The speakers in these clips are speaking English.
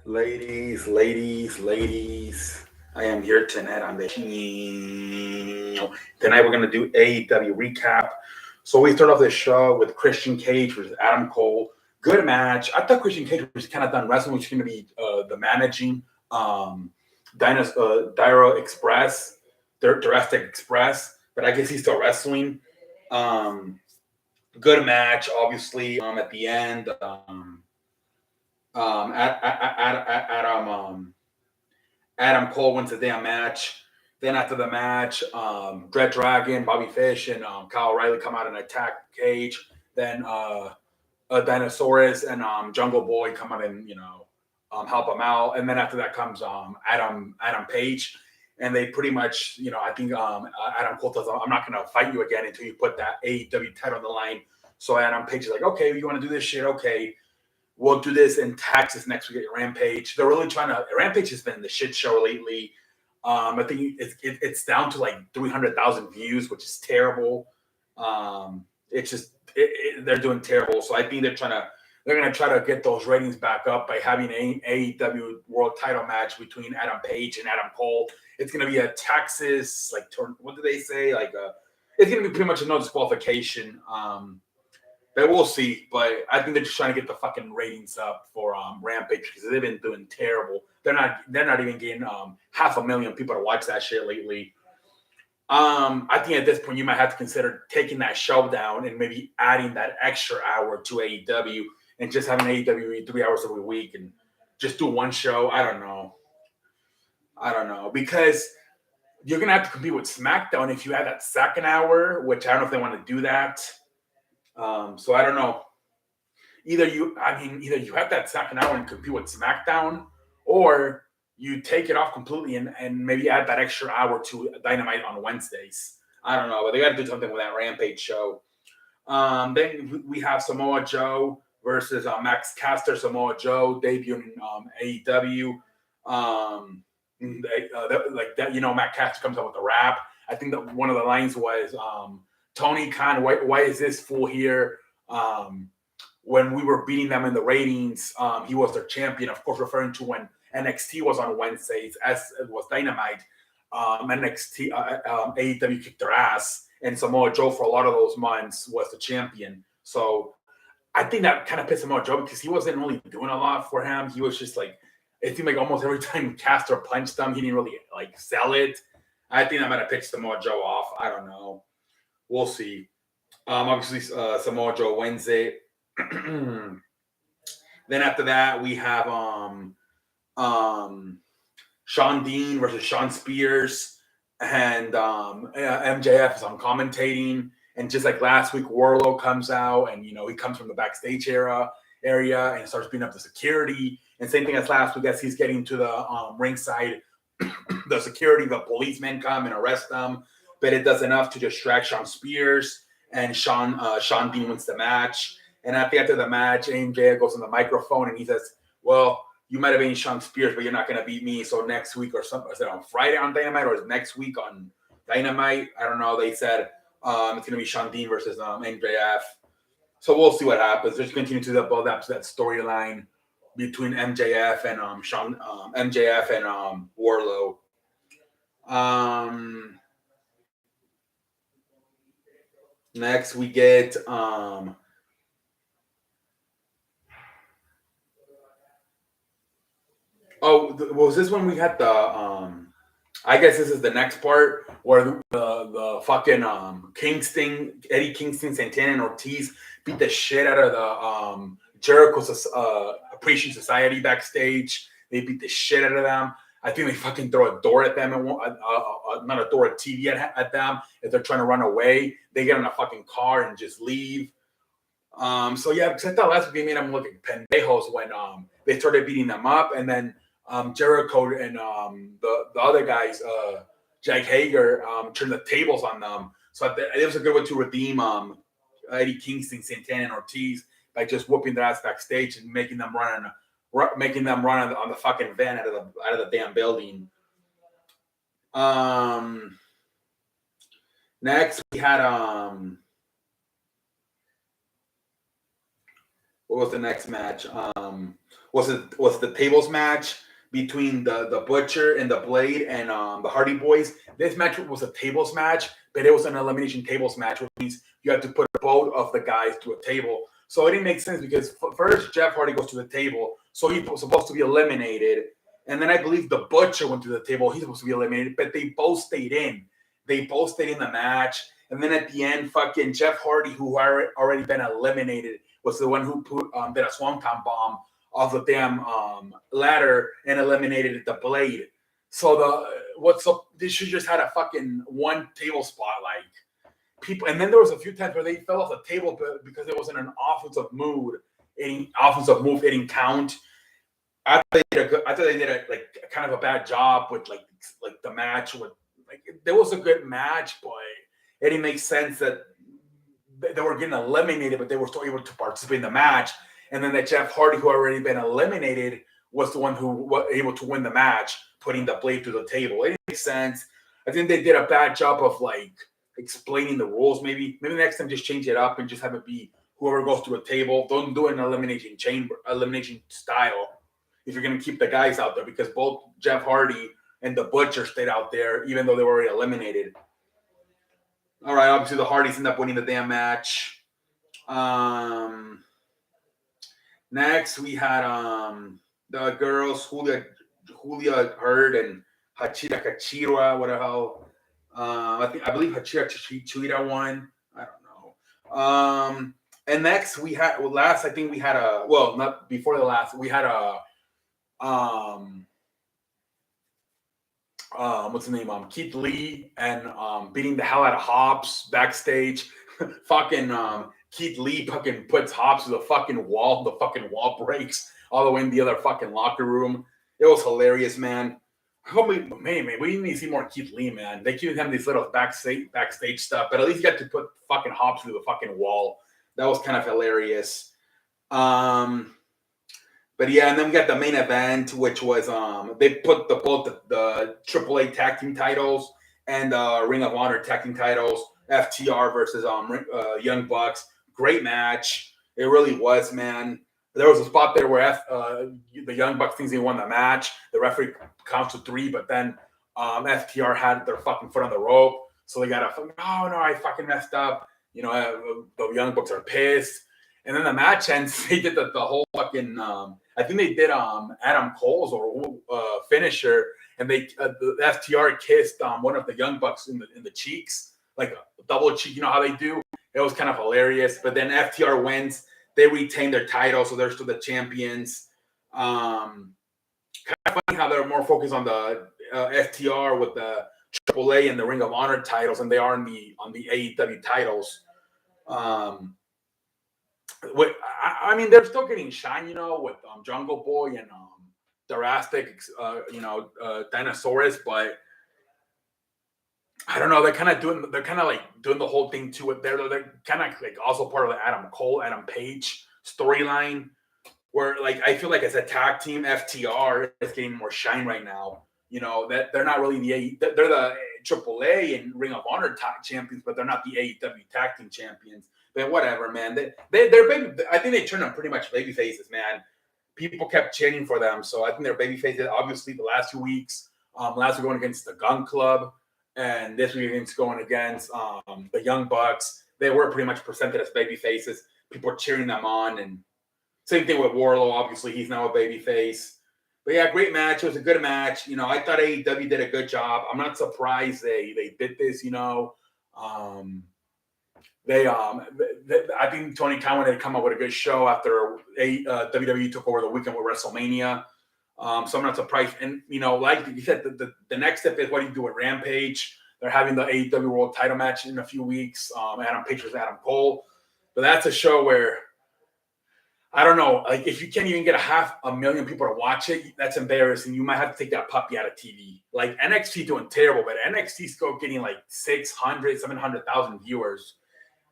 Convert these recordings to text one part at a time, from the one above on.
Ladies. I am here tonight on the tonight we're gonna do AEW recap. So we start off the show with Christian Cage versus Adam Cole. Good match. I thought Christian Cage was kind of done wrestling, which is gonna be the managing Dyro Express, Jurassic Express, but I guess he's still wrestling. Um, Good match, obviously. At the end, Adam Cole wins the damn match. Then after the match, Dread Dragon, Bobby Fish, and Kyle O'Reilly come out and attack Cage. Then Dinosaurus and Jungle Boy come out and help him out. And then after that comes Adam Page, and they pretty much I think Adam Cole tells him, "I'm not gonna fight you again until you put that AEW title on the line." So Adam Page is like, "Okay, you want to do this shit? Okay, we'll do this in Texas next week at Rampage." They're really trying to. Rampage has been the shit show lately. I think it's down to like 300,000 views, which is terrible. It's just they're doing terrible. So I think they're gonna try to get those ratings back up by having an AEW World Title match between Adam Page and Adam Cole. It's gonna be a Texas what do they say it's gonna be pretty much a no disqualification. But we'll see. But I think they're just trying to get the fucking ratings up for Rampage because they've been doing terrible. They're not even getting 500,000 people to watch that shit lately. I think at this point you might have to consider taking that show down and maybe adding that extra hour to AEW and just having AEW 3 hours every week and just do one show. I don't know because you're gonna have to compete with SmackDown if you add that second hour, which I don't know if they want to do that. So I don't know. Either you have that second hour and compete with SmackDown, or you take it off completely and maybe add that extra hour to Dynamite on Wednesdays. I don't know, but they got to do something with that Rampage show. Then we have Samoa Joe versus Max Caster. Samoa Joe debuting in AEW. Like that, Max Caster comes up with a rap. I think that one of the lines was Tony Khan, why is this fool here? When we were beating them in the ratings, he was their champion, of course, referring to when NXT was on Wednesdays, as it was Dynamite. AEW kicked their ass, and Samoa Joe for a lot of those months was the champion. So I think that kind of pissed Samoa Joe because he wasn't really doing a lot for him. He was just like, it seemed like almost every time Caster punched him, he didn't really sell it. I think that might have pissed Samoa Joe off. I don't know. We'll see. Obviously, Samoa Joe wins it. Then after that, we have Sean Dean versus Sean Spears, and MJF is on commentating. And just like last week, Warlow comes out, and he comes from the backstage area and starts beating up the security. And same thing as last week, as he's getting to the ringside, the security, the policemen come and arrest them, but it does enough to distract Sean Spears, and Sean Dean wins the match. And at the end of the match, MJF goes on the microphone and he says, "Well, you might have been Sean Spears, but you're not going to beat me. So next week or something, is it on Friday on Dynamite or is it next week on Dynamite? I don't know." They said it's going to be Sean Dean versus MJF. So we'll see what happens. Just continue to build up to that storyline between MJF and Warlow. Next we get was this when we had the I guess this is the next part where the fucking Eddie Kingston, Santana, and Ortiz beat the shit out of the Jericho's Appreciation Society backstage. They beat the shit out of them. I think they fucking throw a door at them, not a door, a TV at them. If they're trying to run away, they get in a fucking car and just leave. So yeah, because I thought last week they made them look like pendejos when they started beating them up, and then Jericho and the other guys, Jack Hager, turned the tables on them. So it was a good way to redeem Eddie Kingston, Santana, and Ortiz by just whooping their ass backstage and making them run on the fucking van out of the damn building. Next we had what was the next match? was the tables match between the Butcher and the Blade and the Hardy Boys. This match was a tables match, but it was an elimination tables match, which means you have to put both of the guys to a table. So it didn't make sense because first Jeff Hardy goes to the table, so he was supposed to be eliminated, and then I believe the Butcher went to the table. He's supposed to be eliminated, but they both stayed in. They both stayed in the match, and then at the end, fucking Jeff Hardy, who had already been eliminated, was the one who did a swanton bomb off the damn ladder and eliminated the Blade. So they should just had a fucking one table spot, like people. And then there was a few times where they fell off the table because it wasn't an offensive move. It didn't count. I thought they did a like kind of a bad job with like the match. With like there was a good match, but it didn't make sense that they were getting eliminated, but they were still able to participate in the match. And then that Jeff Hardy, who had already been eliminated, was the one who was able to win the match, putting the Blade to the table. It didn't make sense. I think they did a bad job of like explaining the rules. Maybe next time just change it up and just have it be whoever goes to a table. Don't do an elimination style if you're going to keep the guys out there, because both Jeff Hardy and the Butcher stayed out there even though they were already eliminated. All right, obviously the Hardys end up winning the damn match. Next we had the girls Julia Hurd and Hachira Kachira, what the hell? I believe Hachira Kachira won. I don't know. And next we had not before the last, we had a what's the name? Keith Lee and beating the hell out of Hobbs backstage. Fucking Keith Lee fucking puts Hobbs to the fucking wall. The fucking wall breaks all the way in the other fucking locker room. It was hilarious, man. We need to see more Keith Lee, man. They keep having these little backstage stuff, but at least you got to put fucking Hobbs through the fucking wall. That was kind of hilarious. But yeah, and then we got the main event, which was they put both the AAA tag team titles and Ring of Honor tag team titles, FTR versus Young Bucks. Great match. It really was, man. There was a spot there where the Young Bucks thinks they won the match. The referee counts to 3, but then FTR had their fucking foot on the rope. So they got oh no, I fucking messed up. You know, the Young Bucks are pissed. And then the match ends. They did the whole fucking. I think they did Adam Cole's or finisher, and the FTR kissed one of the Young Bucks in the cheeks, like a double cheek. You know how they do? It was kind of hilarious. But then FTR wins. They retain their title, so they're still the champions. Kind of funny how they're more focused on the FTR with the AAA and the Ring of Honor titles, and they are on the AEW titles. I mean, they're still getting shine, you know, with Jungle Boy and Drastic, Dinosaurus, but I don't know. They're kind of doing the whole thing to it. They're kind of like also part of the Adam Page storyline, where like I feel like as a tag team, FTR is getting more shine right now. You know that they're not really they're the AAA and Ring of Honor tag champions, but they're not the AEW tag team champions. But whatever, man. They're baby. I think they turned them pretty much baby faces, man. People kept cheering for them, so I think they're baby faces. Obviously, the last 2 weeks, last week going against the Gun Club, and this week against going against the Young Bucks. They were pretty much presented as baby faces. People were cheering them on, and same thing with Wardlow. Obviously, he's now a baby face. But yeah, great match. It was a good match. You know, I thought AEW did a good job. I'm not surprised they did this. You know. I think Tony Khan wanted to come up with a good show after WWE took over the weekend with WrestleMania. So I'm not surprised. And, you know, like you said, the next step is what do you do with Rampage? They're having the AEW World title match in a few weeks. Adam Page versus Adam Cole. But that's a show where, I don't know, like if you can't even get 500,000 people to watch it, that's embarrassing. You might have to take that puppy out of TV. Like NXT doing terrible, but NXT's still getting like 600,000, 700,000 viewers.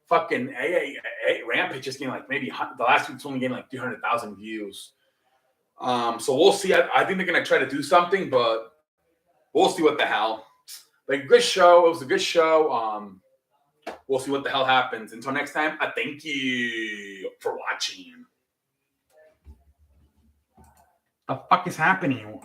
Fucking Rampage is getting like maybe the last week's only getting like 300,000 views. So we'll see. I think they're gonna try to do something, but we'll see what the hell. Like good show. It was a good show. We'll see what the hell happens. Until next time, I thank you for watching. The fuck is happening?